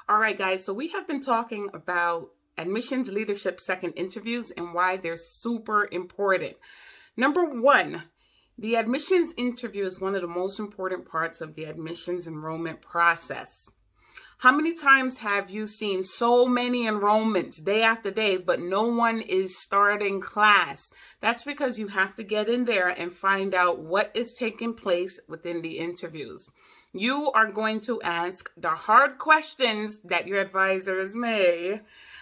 All right, guys, so we have been talking about admissions leadership second interviews and why they're super important. Number one, the admissions interview is one of the most important parts of the admissions enrollment process. How many times have you seen so many enrollments day after day, but no one is starting class? That's because you have to get in there and find out what is taking place within the interviews. You are going to ask the hard questions that your advisors may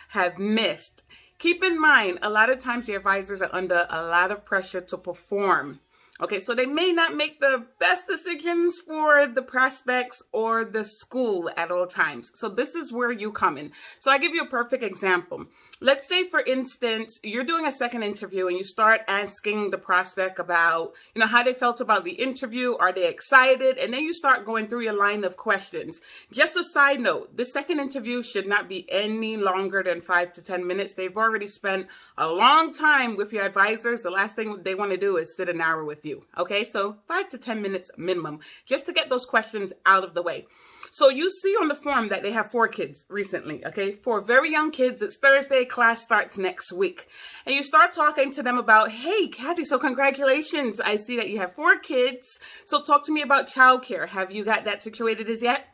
have missed. Keep in mind, a lot of times your advisors are under a lot of pressure to perform. Okay, so they may not make the best decisions for the prospects or the school at all times. So this is where you come in. So I give you a perfect example. Let's say, for instance, you're doing a second interview and you start asking the prospect about, how they felt about the interview. Are they excited? And then you start going through your line of questions. Just a side note, the second interview should not be any longer than 5 to 10 minutes. They've already spent a long time with your advisors. The last thing they want to do is sit an hour with you. Okay, so 5 to 10 minutes minimum, just to get those questions out of the way. So you see on the form that they have 4 kids recently, okay? 4 very young kids. It's Thursday, class starts next week. And you start talking to them about, hey, Kathy, so congratulations. I see that you have 4 kids. So talk to me about childcare. Have you got that situated as yet?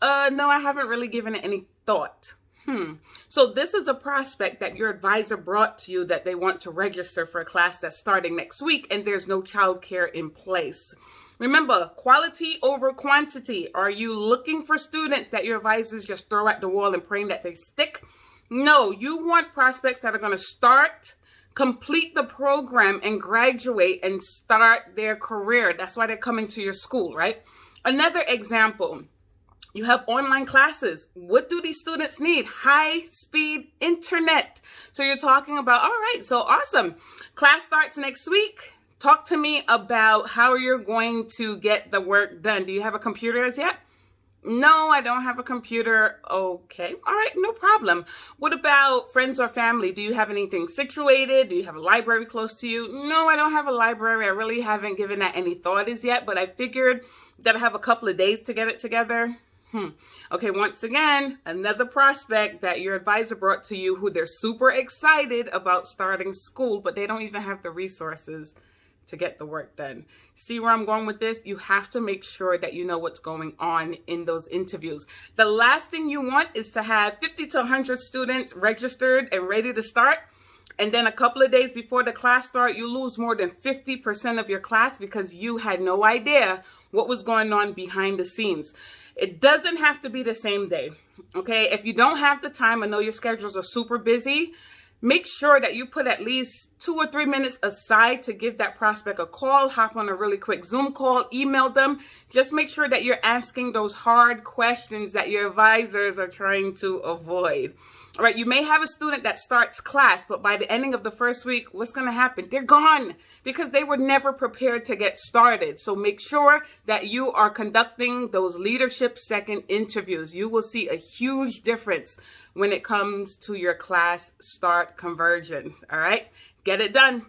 No, I haven't really given it any thought. So this is a prospect that your advisor brought to you that they want to register for a class that's starting next week, and there's no childcare in place. Remember, quality over quantity. Are you looking for students that your advisors just throw at the wall and praying that they stick? No, you want prospects that are going to start, complete the program, and graduate and start their career. That's why they're coming to your school, right? Another example. You have online classes. What do these students need? High-speed internet. So you're talking about, all right, so awesome. Class starts next week. Talk to me about how you're going to get the work done. Do you have a computer as yet? No, I don't have a computer. Okay, all right, no problem. What about friends or family? Do you have anything situated? Do you have a library close to you? No, I don't have a library. I really haven't given that any thought as yet, but I figured that I have a couple of days to get it together. Okay, once again, another prospect that your advisor brought to you who they're super excited about starting school, but they don't even have the resources to get the work done. See where I'm going with this? You have to make sure that you know what's going on in those interviews. The last thing you want is to have 50 to 100 students registered and ready to start. And then a couple of days before the class start, you lose more than 50% of your class because you had no idea what was going on behind the scenes. It doesn't have to be the same day, okay? If you don't have the time, I know your schedules are super busy, make sure that you put at least 2 or 3 minutes aside to give that prospect a call, hop on a really quick Zoom call, email them. Just make sure that you're asking those hard questions that your advisors are trying to avoid. All right, you may have a student that starts class, but by the ending of the first week, what's going to happen? They're gone because they were never prepared to get started. So make sure that you are conducting those leadership second interviews. You will see a huge difference when it comes to your class start conversions. All right, get it done.